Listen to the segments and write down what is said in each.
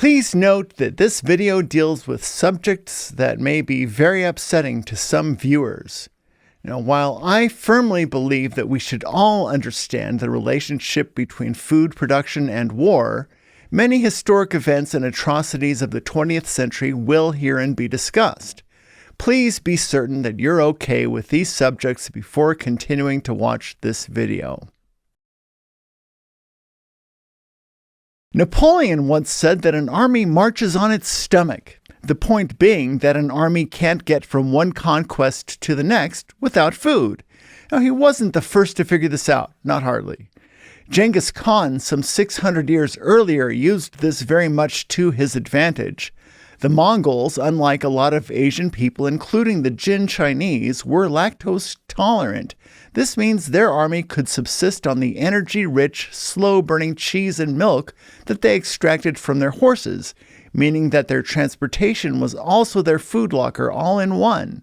Please note that this video deals with subjects that may be very upsetting to some viewers. Now, while I firmly believe that we should all understand the relationship between food production and war, many historic events and atrocities of the 20th century will herein be discussed. Please be certain that you're okay with these subjects before continuing to watch this video. Napoleon once said that an army marches on its stomach, the point being that an army can't get from one conquest to the next without food. Now, he wasn't the first to figure this out, not hardly. Genghis Khan, some 600 years earlier, used this very much to his advantage. The Mongols, unlike a lot of Asian people, including the Jin Chinese, were lactose tolerant. This means their army could subsist on the energy-rich, slow-burning cheese and milk that they extracted from their horses, meaning that their transportation was also their food locker all in one.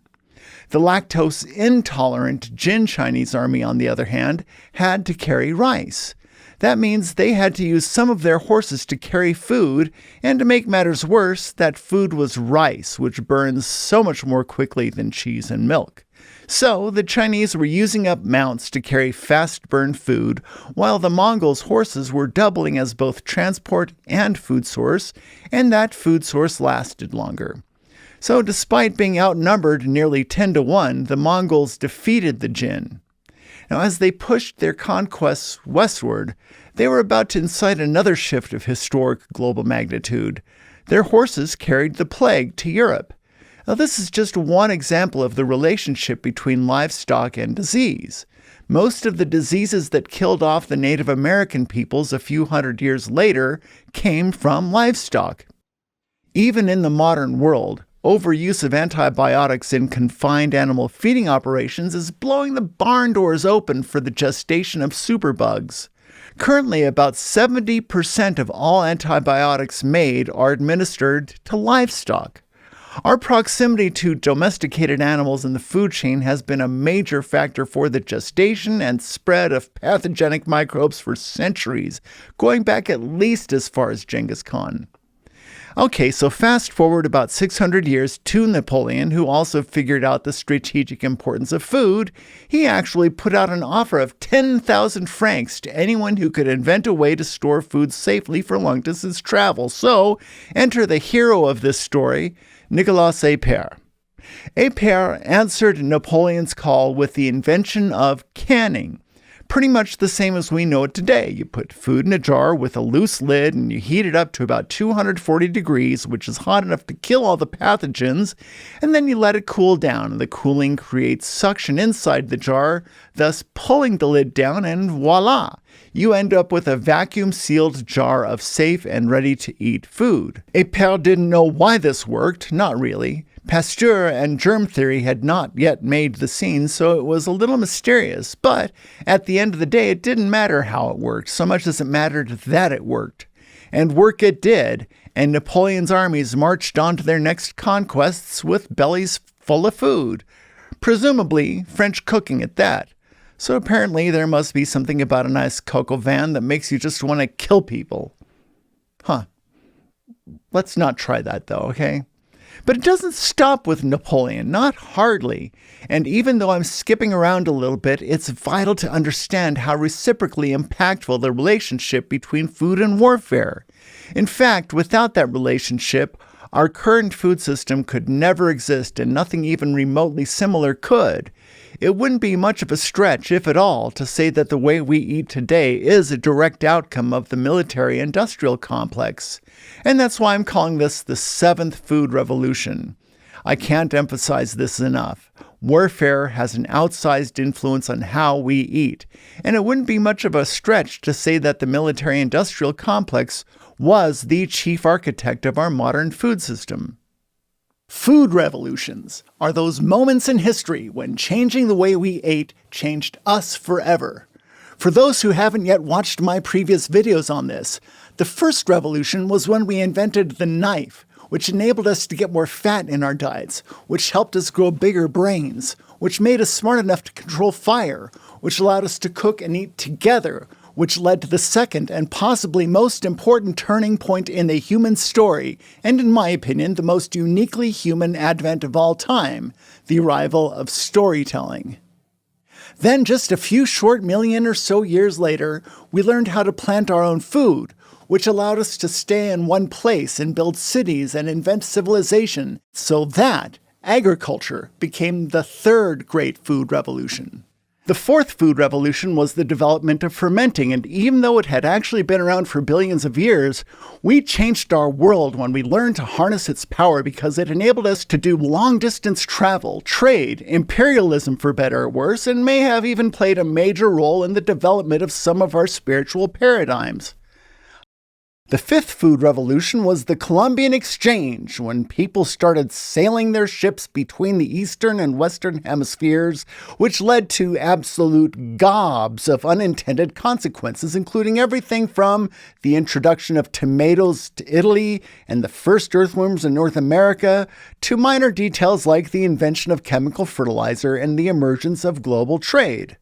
The lactose-intolerant Jin Chinese army, on the other hand, had to carry rice. That means they had to use some of their horses to carry food, and to make matters worse, that food was rice, which burns so much more quickly than cheese and milk. So the Chinese were using up mounts to carry fast-burn food, while the Mongols' horses were doubling as both transport and food source, and that food source lasted longer. So despite being outnumbered nearly 10-1, the Mongols defeated the Jin. Now, as they pushed their conquests westward, they were about to incite another shift of historic global magnitude. Their horses carried the plague to Europe. Now, this is just one example of the relationship between livestock and disease. Most of the diseases that killed off the Native American peoples a few hundred years later came from livestock. Even in the modern world, overuse of antibiotics in confined animal feeding operations is blowing the barn doors open for the gestation of superbugs. Currently, about 70% of all antibiotics made are administered to livestock. Our proximity to domesticated animals in the food chain has been a major factor for the gestation and spread of pathogenic microbes for centuries, going back at least as far as Genghis Khan. Okay, so fast forward about 600 years to Napoleon, who also figured out the strategic importance of food. He actually put out an offer of 10,000 francs to anyone who could invent a way to store food safely for long-distance travel. So, enter the hero of this story, Nicolas Appert. Appert answered Napoleon's call with the invention of canning. Pretty much the same as we know it today. You put food in a jar with a loose lid and you heat it up to about 240 degrees, which is hot enough to kill all the pathogens, and then you let it cool down. The cooling creates suction inside the jar, thus pulling the lid down, and voila! You end up with a vacuum-sealed jar of safe and ready-to-eat food. Appert didn't know why this worked, not really. Pasteur and germ theory had not yet made the scene, so it was a little mysterious, but at the end of the day, it didn't matter how it worked, so much as it mattered that it worked. And work it did, and Napoleon's armies marched on to their next conquests with bellies full of food, presumably French cooking at that. So apparently there must be something about a nice coq au vin that makes you just want to kill people. Let's not try that though, okay? But it doesn't stop with Napoleon, not hardly. And even though I'm skipping around a little bit, it's vital to understand how reciprocally impactful the relationship between food and warfare. In fact, without that relationship, our current food system could never exist, and nothing even remotely similar could. It wouldn't be much of a stretch, if at all, to say that the way we eat today is a direct outcome of the military-industrial complex. And that's why I'm calling this the seventh food revolution. I can't emphasize this enough. Warfare has an outsized influence on how we eat, and it wouldn't be much of a stretch to say that the military-industrial complex was the chief architect of our modern food system. Food revolutions are those moments in history when changing the way we ate changed us forever. For those who haven't yet watched my previous videos on this, the first revolution was when we invented the knife, which enabled us to get more fat in our diets, which helped us grow bigger brains, which made us smart enough to control fire, which allowed us to cook and eat together, which led to the second and possibly most important turning point in the human story, and in my opinion, the most uniquely human advent of all time, the arrival of storytelling. Then, just a few short million or so years later, we learned how to plant our own food, which allowed us to stay in one place and build cities and invent civilization, so that agriculture became the third great food revolution. The fourth food revolution was the development of fermenting, and even though it had actually been around for billions of years, we changed our world when we learned to harness its power because it enabled us to do long-distance travel, trade, imperialism for better or worse, and may have even played a major role in the development of some of our spiritual paradigms. The fifth food revolution was the Columbian Exchange, when people started sailing their ships between the eastern and western hemispheres, which led to absolute gobs of unintended consequences, including everything from the introduction of tomatoes to Italy and the first earthworms in North America, to minor details like the invention of chemical fertilizer and the emergence of global trade.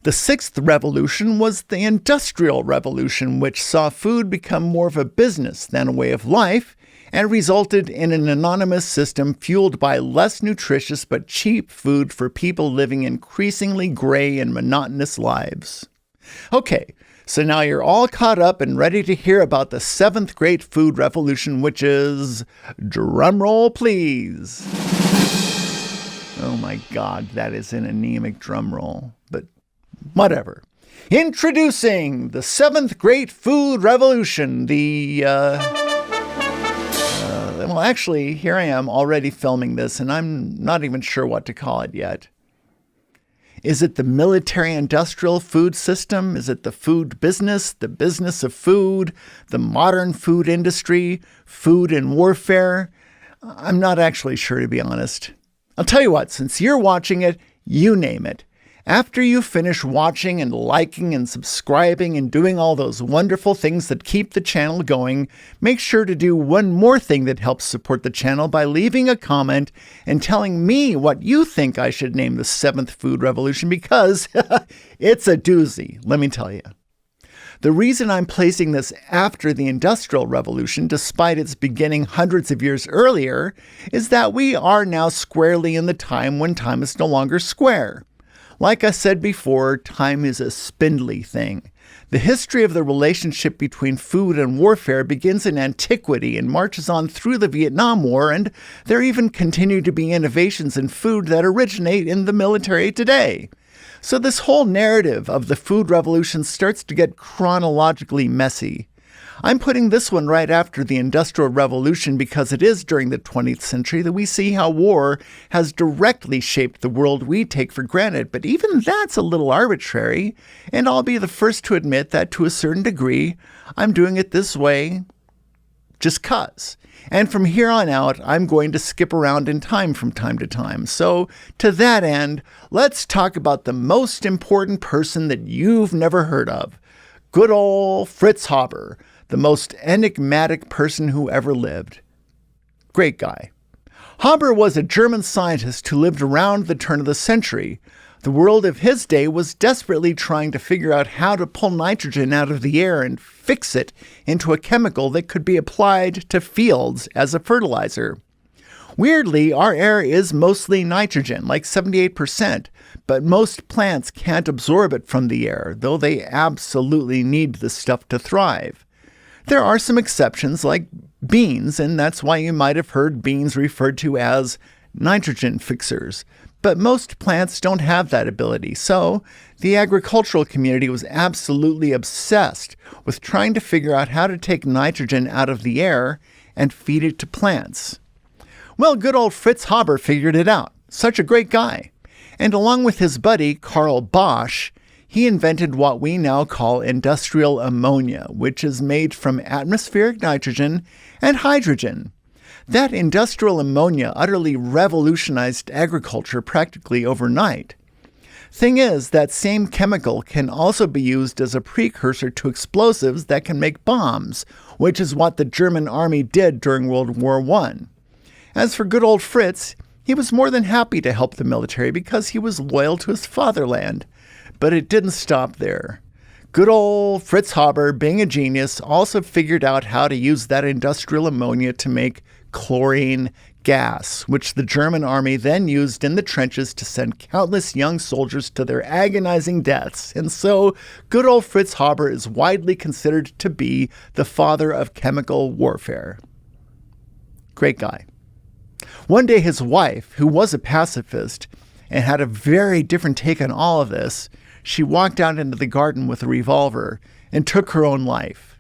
The sixth revolution was the Industrial Revolution, which saw food become more of a business than a way of life, and resulted in an anonymous system fueled by less nutritious but cheap food for people living increasingly gray and monotonous lives. Okay, so now you're all caught up and ready to hear about the seventh great food revolution, which is, drumroll please. Oh my God, that is an anemic drumroll, but whatever. Introducing the seventh great food revolution, well, actually, here I am already filming this, and I'm not even sure what to call it yet. Is it the military-industrial food system? Is it the food business, the business of food, the modern food industry, food and warfare? I'm not actually sure, to be honest. I'll tell you what, since you're watching it, you name it. After you finish watching and liking and subscribing and doing all those wonderful things that keep the channel going, make sure to do one more thing that helps support the channel by leaving a comment and telling me what you think I should name the seventh food revolution, because it's a doozy, let me tell you. The reason I'm placing this after the Industrial Revolution, despite its beginning hundreds of years earlier, is that we are now squarely in the time when time is no longer square. Like I said before, time is a spindly thing. The history of the relationship between food and warfare begins in antiquity and marches on through the Vietnam War, and there even continue to be innovations in food that originate in the military today. So this whole narrative of the food revolution starts to get chronologically messy. I'm putting this one right after the Industrial Revolution because it is during the 20th century that we see how war has directly shaped the world we take for granted, but even that's a little arbitrary, and I'll be the first to admit that to a certain degree, I'm doing it this way just 'cause. And from here on out, I'm going to skip around in time from time to time. So to that end, let's talk about the most important person that you've never heard of. Good old Fritz Haber, the most enigmatic person who ever lived. Great guy. Haber was a German scientist who lived around the turn of the century. The world of his day was desperately trying to figure out how to pull nitrogen out of the air and fix it into a chemical that could be applied to fields as a fertilizer. Weirdly, our air is mostly nitrogen, like 78%, but most plants can't absorb it from the air, though they absolutely need the stuff to thrive. There are some exceptions, like beans, and that's why you might have heard beans referred to as nitrogen fixers. But most plants don't have that ability, so the agricultural community was absolutely obsessed with trying to figure out how to take nitrogen out of the air and feed it to plants. Well, good old Fritz Haber figured it out. Such a great guy. And along with his buddy, Carl Bosch, he invented what we now call industrial ammonia, which is made from atmospheric nitrogen and hydrogen. That industrial ammonia utterly revolutionized agriculture practically overnight. Thing is, that same chemical can also be used as a precursor to explosives that can make bombs, which is what the German army did during World War I. As for good old Fritz, he was more than happy to help the military because he was loyal to his fatherland. But it didn't stop there. Good old Fritz Haber, being a genius, also figured out how to use that industrial ammonia to make chlorine gas, which the German army then used in the trenches to send countless young soldiers to their agonizing deaths. And so, good old Fritz Haber is widely considered to be the father of chemical warfare. Great guy. One day his wife, who was a pacifist and had a very different take on all of this, she walked out into the garden with a revolver and took her own life.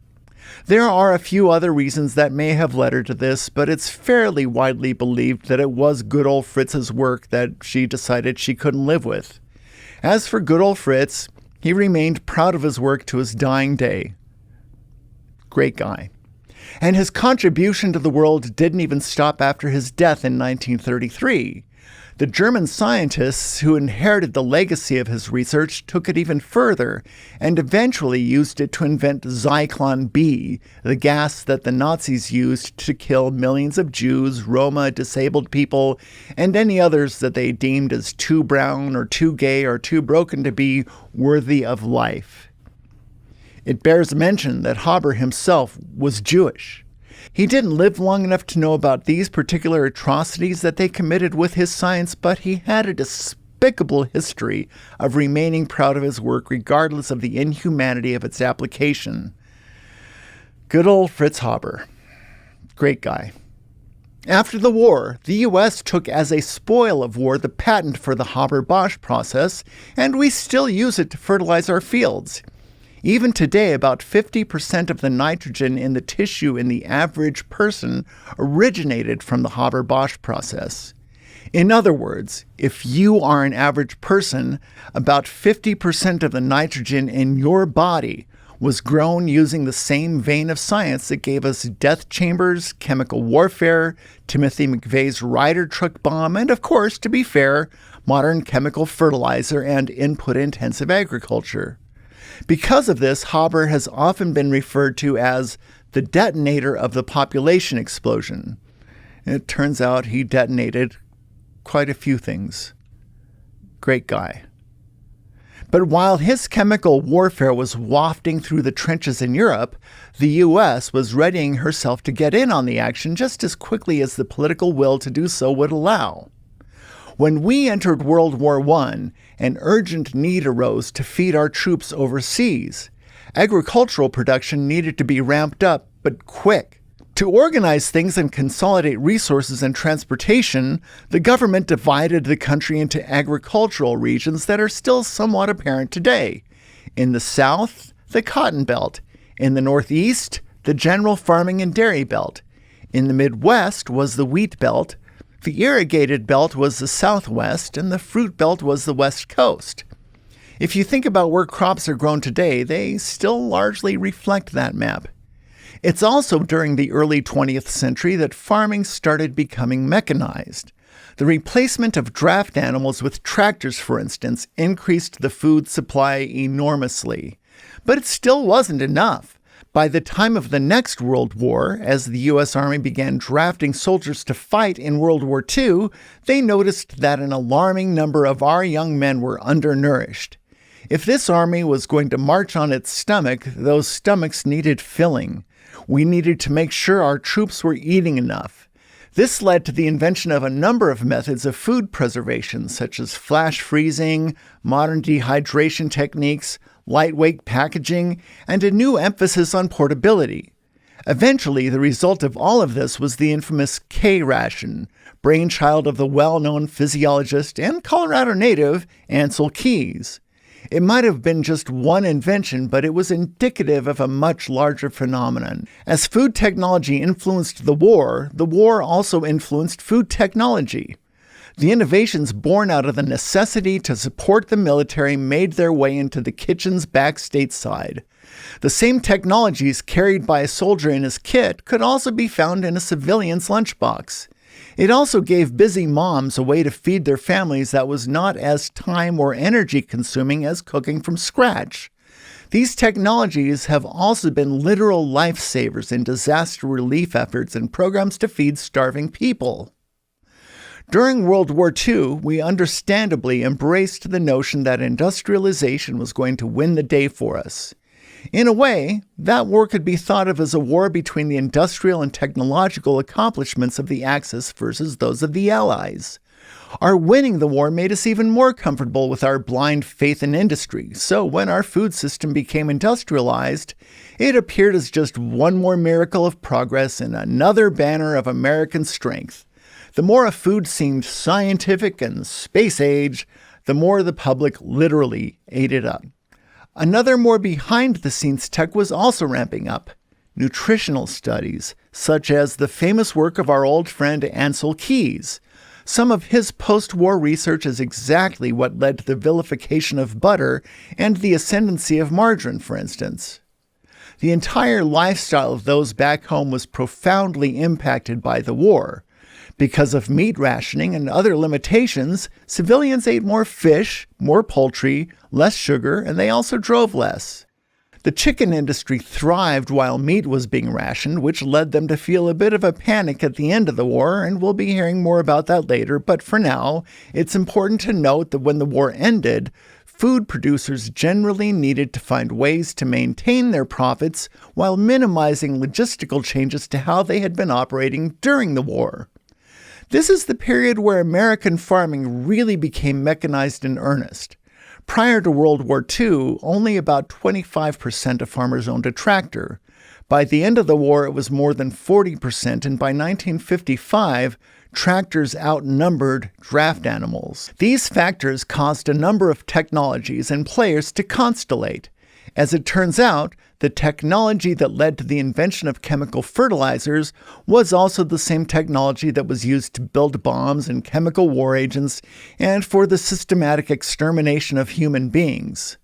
There are a few other reasons that may have led her to this, but it's fairly widely believed that it was good old Fritz's work that she decided she couldn't live with. As for good old Fritz, he remained proud of his work to his dying day. Great guy. And his contribution to the world didn't even stop after his death in 1933. The German scientists who inherited the legacy of his research took it even further and eventually used it to invent Zyklon B, the gas that the Nazis used to kill millions of Jews, Roma, disabled people, and any others that they deemed as too brown or too gay or too broken to be worthy of life. It bears mention that Haber himself was Jewish. He didn't live long enough to know about these particular atrocities that they committed with his science, but he had a despicable history of remaining proud of his work regardless of the inhumanity of its application. Good old Fritz Haber. Great guy. After the war, the U.S. took as a spoil of war the patent for the Haber-Bosch process, and we still use it to fertilize our fields. Even today, about 50% of the nitrogen in the tissue in the average person originated from the Haber-Bosch process. In other words, if you are an average person, about 50% of the nitrogen in your body was grown using the same vein of science that gave us death chambers, chemical warfare, Timothy McVeigh's Ryder truck bomb, and of course, to be fair, modern chemical fertilizer and input-intensive agriculture. Because of this, Haber has often been referred to as the detonator of the population explosion. It turns out he detonated quite a few things. Great guy. But while his chemical warfare was wafting through the trenches in Europe, the U.S. was readying herself to get in on the action just as quickly as the political will to do so would allow. When we entered World War I, an urgent need arose to feed our troops overseas. Agricultural production needed to be ramped up, but quick. To organize things and consolidate resources and transportation, the government divided the country into agricultural regions that are still somewhat apparent today. In the South, the Cotton Belt. In the Northeast, the General Farming and Dairy Belt. In the Midwest was the Wheat Belt. The irrigated belt was the Southwest, and the fruit belt was the West Coast. If you think about where crops are grown today, they still largely reflect that map. It's also during the early 20th century that farming started becoming mechanized. The replacement of draft animals with tractors, for instance, increased the food supply enormously. But it still wasn't enough. By the time of the next World War, as the U.S. Army began drafting soldiers to fight in World War II, they noticed that an alarming number of our young men were undernourished. If this army was going to march on its stomach, those stomachs needed filling. We needed to make sure our troops were eating enough. This led to the invention of a number of methods of food preservation, such as flash freezing, modern dehydration techniques, lightweight packaging, and a new emphasis on portability. Eventually, the result of all of this was the infamous K ration, brainchild of the well-known physiologist and Colorado native Ansel Keys. It might have been just one invention, but it was indicative of a much larger phenomenon. As food technology influenced the war also influenced food technology. The innovations born out of the necessity to support the military made their way into the kitchens back stateside. The same technologies carried by a soldier in his kit could also be found in a civilian's lunchbox. It also gave busy moms a way to feed their families that was not as time or energy consuming as cooking from scratch. These technologies have also been literal lifesavers in disaster relief efforts and programs to feed starving people. During World War II, we understandably embraced the notion that industrialization was going to win the day for us. In a way, that war could be thought of as a war between the industrial and technological accomplishments of the Axis versus those of the Allies. Our winning the war made us even more comfortable with our blind faith in industry, so when our food system became industrialized, it appeared as just one more miracle of progress and another banner of American strength. The more a food seemed scientific and space age, the more the public literally ate it up. Another more behind-the-scenes tech was also ramping up. Nutritional studies, such as the famous work of our old friend Ancel Keys. Some of his post-war research is exactly what led to the vilification of butter and the ascendancy of margarine, for instance. The entire lifestyle of those back home was profoundly impacted by the war. Because of meat rationing and other limitations, civilians ate more fish, more poultry, less sugar, and they also drove less. The chicken industry thrived while meat was being rationed, which led them to feel a bit of a panic at the end of the war, and we'll be hearing more about that later. But for now, it's important to note that when the war ended, food producers generally needed to find ways to maintain their profits while minimizing logistical changes to how they had been operating during the war. This is the period where American farming really became mechanized in earnest. Prior to World War II, only about 25% of farmers owned a tractor. By the end of the war, it was more than 40%, and by 1955, tractors outnumbered draft animals. These factors caused a number of technologies and players to constellate. As it turns out, the technology that led to the invention of chemical fertilizers was also the same technology that was used to build bombs and chemical war agents and for the systematic extermination of human beings.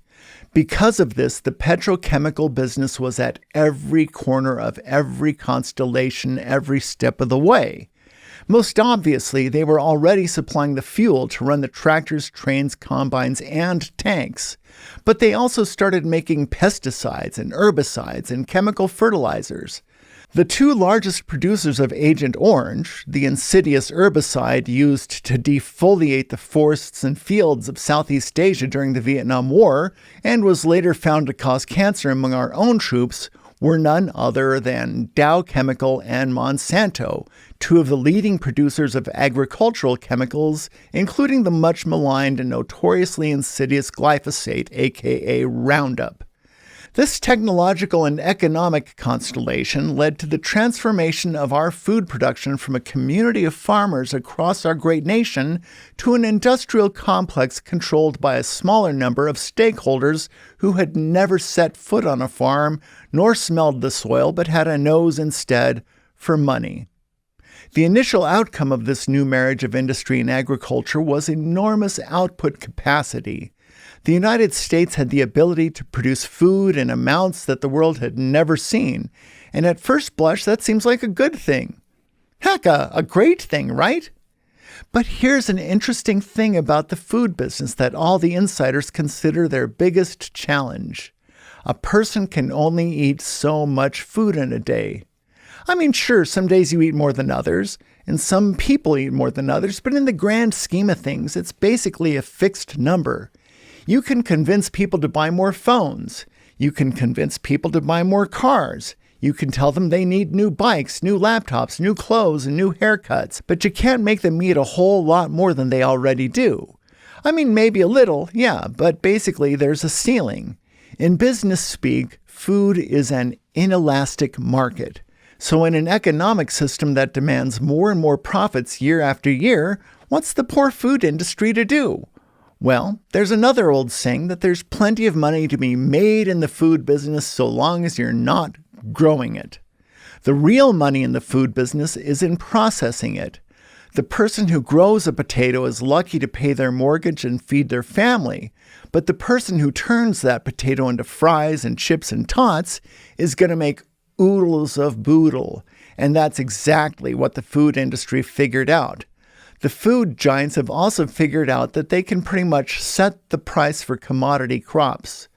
Because of this, the petrochemical business was at every corner of every constellation every step of the way. Most obviously, they were already supplying the fuel to run the tractors, trains, combines, and tanks. But they also started making pesticides and herbicides and chemical fertilizers. The two largest producers of Agent Orange, the insidious herbicide used to defoliate the forests and fields of Southeast Asia during the Vietnam War, and was later found to cause cancer among our own troops, were none other than Dow Chemical and Monsanto, two of the leading producers of agricultural chemicals, including the much maligned and notoriously insidious glyphosate, aka Roundup. This technological and economic constellation led to the transformation of our food production from a community of farmers across our great nation to an industrial complex controlled by a smaller number of stakeholders who had never set foot on a farm nor smelled the soil but had a nose instead for money. The initial outcome of this new marriage of industry and agriculture was enormous output capacity. The United States had the ability to produce food in amounts that the world had never seen, and at first blush that seems like a good thing. Heck, a great thing, right? But here's an interesting thing about the food business that all the insiders consider their biggest challenge. A person can only eat so much food in a day. I mean, sure, some days you eat more than others, and some people eat more than others, but in the grand scheme of things, it's basically a fixed number. You can convince people to buy more phones. You can convince people to buy more cars. You can tell them they need new bikes, new laptops, new clothes, and new haircuts, but you can't make them eat a whole lot more than they already do. I mean, maybe a little, yeah, but basically there's a ceiling. In business speak, food is an inelastic market. So in an economic system that demands more and more profits year after year, what's the poor food industry to do? Well, there's another old saying that there's plenty of money to be made in the food business so long as you're not growing it. The real money in the food business is in processing it. The person who grows a potato is lucky to pay their mortgage and feed their family, but the person who turns that potato into fries and chips and tots is going to make oodles of boodle, and that's exactly what the food industry figured out. The food giants have also figured out that they can pretty much set the price for commodity crops.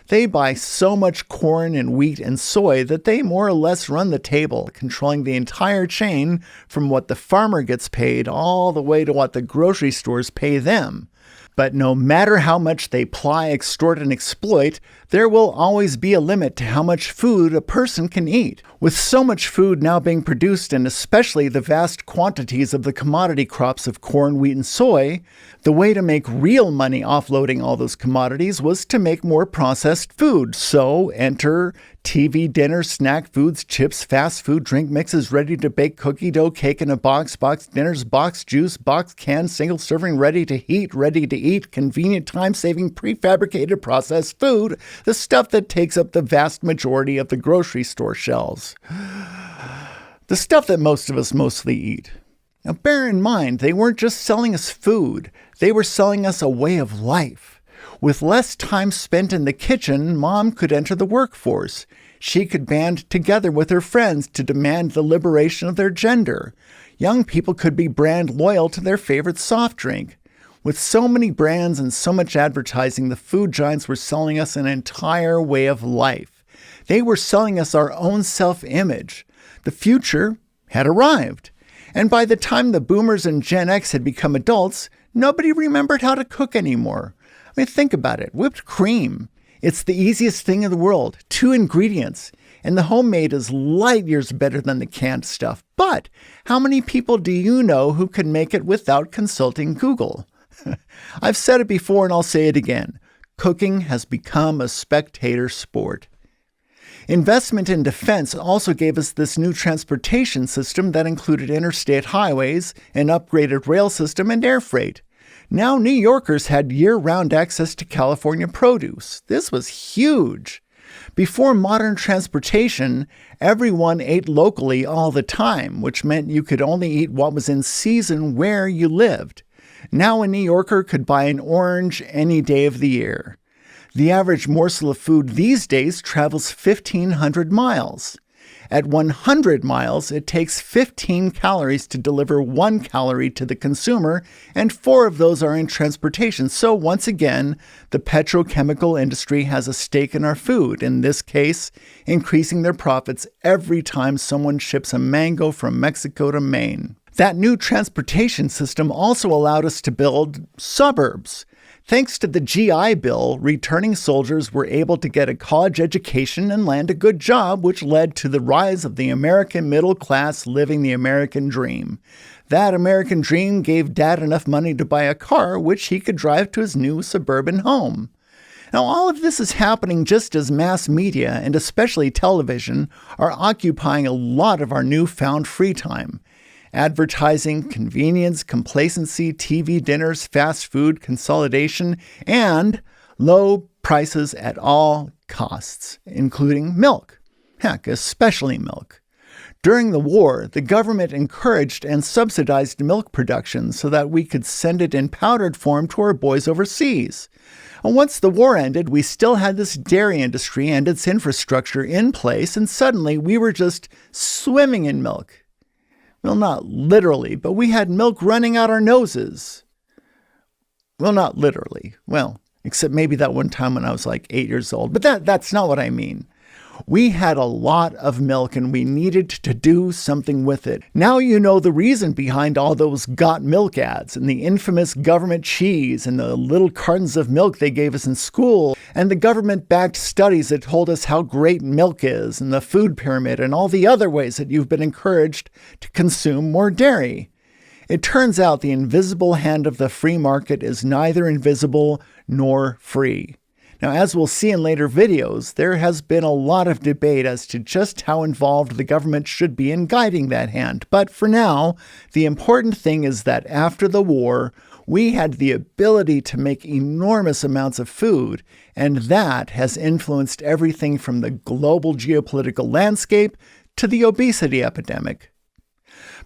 They buy so much corn and wheat and soy that they more or less run the table, controlling the entire chain from what the farmer gets paid all the way to what the grocery stores pay them. But no matter how much they ply, extort, and exploit, there will always be a limit to how much food a person can eat. With so much food now being produced, and especially the vast quantities of the commodity crops of corn, wheat, and soy, the way to make real money offloading all those commodities was to make more processed food. So enter TV dinners, snack foods, chips, fast food, drink mixes, ready-to-bake cookie dough, cake in a box, box dinners, box juice, box can, single serving, ready-to-heat, ready-to-eat, convenient, time-saving, prefabricated processed food, the stuff that takes up the vast majority of the grocery store shelves. The stuff that most of us mostly eat. Now bear in mind, they weren't just selling us food, they were selling us a way of life. With less time spent in the kitchen, Mom could enter the workforce. She could band together with her friends to demand the liberation of their gender. Young people could be brand loyal to their favorite soft drink. With so many brands and so much advertising, the food giants were selling us an entire way of life. They were selling us our own self-image. The future had arrived. And by the time the boomers and Gen X had become adults, nobody remembered how to cook anymore. I mean, think about it. Whipped cream. It's the easiest thing in the world. 2 ingredients. And the homemade is light years better than the canned stuff. But how many people do you know who can make it without consulting Google? I've said it before and I'll say it again. Cooking has become a spectator sport. Investment in defense also gave us this new transportation system that included interstate highways, an upgraded rail system, and air freight. Now New Yorkers had year-round access to California produce. This was huge. Before modern transportation, everyone ate locally all the time, which meant you could only eat what was in season where you lived. Now a New Yorker could buy an orange any day of the year. The average morsel of food these days travels 1,500 miles. At 100 miles, it takes 15 calories to deliver 1 calorie to the consumer, and 4 of those are in transportation. So once again, the petrochemical industry has a stake in our food, in this case, increasing their profits every time someone ships a mango from Mexico to Maine. That new transportation system also allowed us to build suburbs. Thanks to the GI Bill, returning soldiers were able to get a college education and land a good job, which led to the rise of the American middle class living the American dream. That American dream gave Dad enough money to buy a car, which he could drive to his new suburban home. Now, all of this is happening just as mass media, and especially television, are occupying a lot of our newfound free time. Advertising, convenience, complacency, TV dinners, fast food, consolidation, and low prices at all costs, including milk. Heck, especially milk. During the war, the government encouraged and subsidized milk production so that we could send it in powdered form to our boys overseas. And once the war ended, we still had this dairy industry and its infrastructure in place, and suddenly we were just swimming in milk. Well, not literally, but we had milk running out our noses. Well, not literally. Well, except maybe that one time when I was like 8 years old. But that's not what I mean. We had a lot of milk and we needed to do something with it. Now you know the reason behind all those got milk ads and the infamous government cheese and the little cartons of milk they gave us in school and the government-backed studies that told us how great milk is and the food pyramid and all the other ways that you've been encouraged to consume more dairy. It turns out the invisible hand of the free market is neither invisible nor free. Now, as we'll see in later videos, there has been a lot of debate as to just how involved the government should be in guiding that hand. But for now, the important thing is that after the war, we had the ability to make enormous amounts of food, and that has influenced everything from the global geopolitical landscape to the obesity epidemic.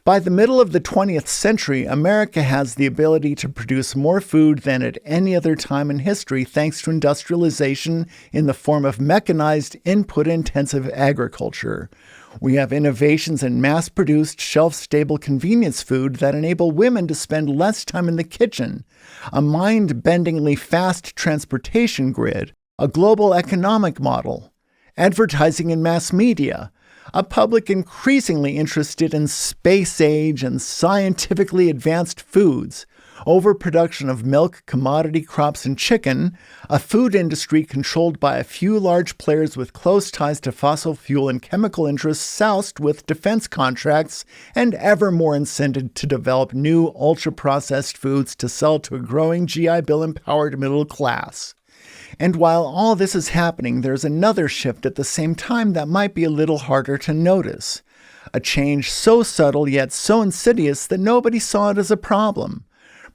By the middle of the 20th century, America has the ability to produce more food than at any other time in history thanks to industrialization in the form of mechanized, input-intensive agriculture. We have innovations in mass-produced, shelf-stable convenience food that enable women to spend less time in the kitchen, a mind-bendingly fast transportation grid, a global economic model, advertising in mass media, a public increasingly interested in space age and scientifically advanced foods, overproduction of milk, commodity crops, and chicken, a food industry controlled by a few large players with close ties to fossil fuel and chemical interests soused with defense contracts, and ever more incented to develop new ultra-processed foods to sell to a growing GI Bill-empowered middle class. And while all this is happening, there's another shift at the same time that might be a little harder to notice. A change so subtle yet so insidious that nobody saw it as a problem.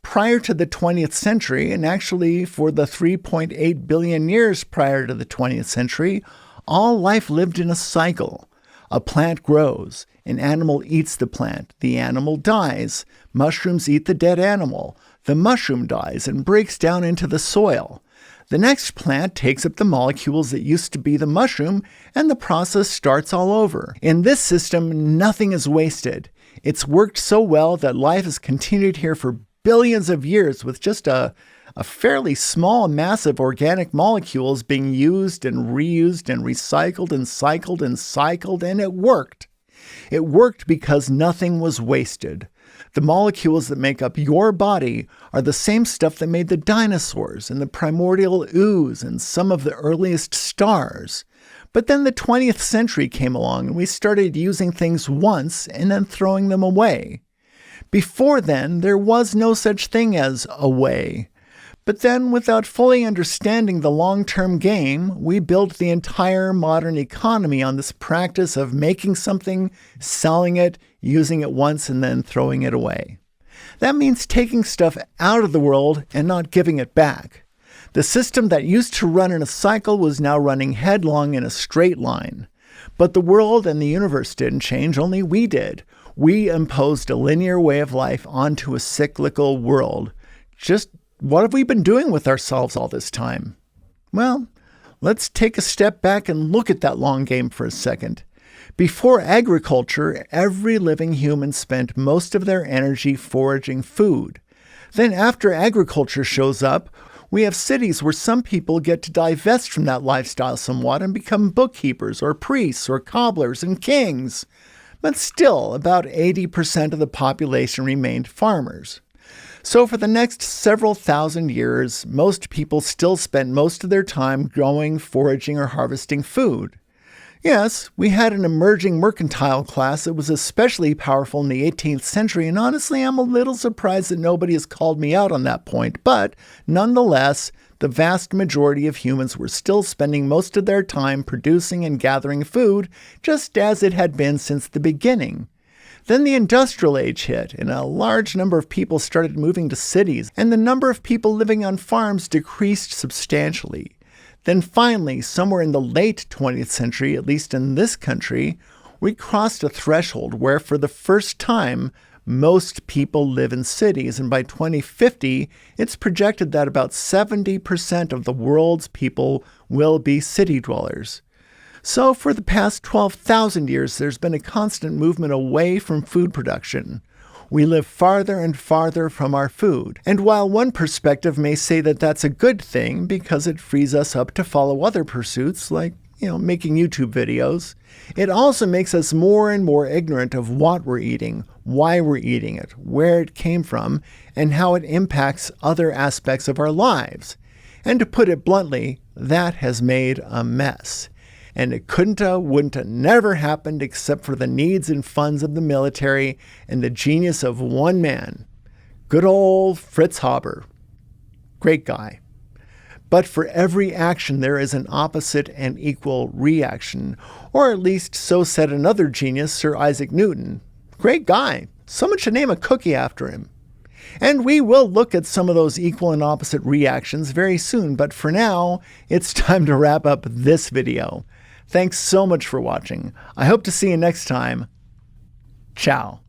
Prior to the 20th century, and actually for the 3.8 billion years prior to the 20th century, all life lived in a cycle. A plant grows, an animal eats the plant, the animal dies, mushrooms eat the dead animal, the mushroom dies and breaks down into the soil. The next plant takes up the molecules that used to be the mushroom, and the process starts all over. In this system, nothing is wasted. It's worked so well that life has continued here for billions of years with just a fairly small mass of organic molecules being used and reused and recycled and cycled and cycled, and it worked. It worked because nothing was wasted. The molecules that make up your body are the same stuff that made the dinosaurs and the primordial ooze and some of the earliest stars. But then the 20th century came along and we started using things once and then throwing them away. Before then, there was no such thing as away. But then, without fully understanding the long-term game, we built the entire modern economy on this practice of making something, selling it, using it once, and then throwing it away. That means taking stuff out of the world and not giving it back. The system that used to run in a cycle was now running headlong in a straight line. But the world and the universe didn't change, only we did. We imposed a linear way of life onto a cyclical world. Just what have we been doing with ourselves all this time? Well, let's take a step back and look at that long game for a second. Before agriculture, every living human spent most of their energy foraging food. Then after agriculture shows up, we have cities where some people get to divest from that lifestyle somewhat and become bookkeepers or priests or cobblers and kings. But still, about 80% of the population remained farmers. So for the next several thousand years, most people still spent most of their time growing, foraging, or harvesting food. Yes, we had an emerging mercantile class that was especially powerful in the 18th century, and honestly, I'm a little surprised that nobody has called me out on that point. But nonetheless, the vast majority of humans were still spending most of their time producing and gathering food, just as it had been since the beginning. Then the industrial age hit, and a large number of people started moving to cities, and the number of people living on farms decreased substantially. Then finally, somewhere in the late 20th century, at least in this country, we crossed a threshold where for the first time, most people live in cities, and by 2050, it's projected that about 70% of the world's people will be city dwellers. So for the past 12,000 years, there's been a constant movement away from food production. We live farther and farther from our food. And while one perspective may say that that's a good thing because it frees us up to follow other pursuits like, making YouTube videos, it also makes us more and more ignorant of what we're eating, why we're eating it, where it came from, and how it impacts other aspects of our lives. And to put it bluntly, that has made a mess. And it wouldn't never happened except for the needs and funds of the military and the genius of one man, good old Fritz Haber. Great guy. But for every action, there is an opposite and equal reaction, or at least so said another genius, Sir Isaac Newton. Great guy. Someone should name a cookie after him. And we will look at some of those equal and opposite reactions very soon, but for now, it's time to wrap up this video. Thanks so much for watching. I hope to see you next time. Ciao.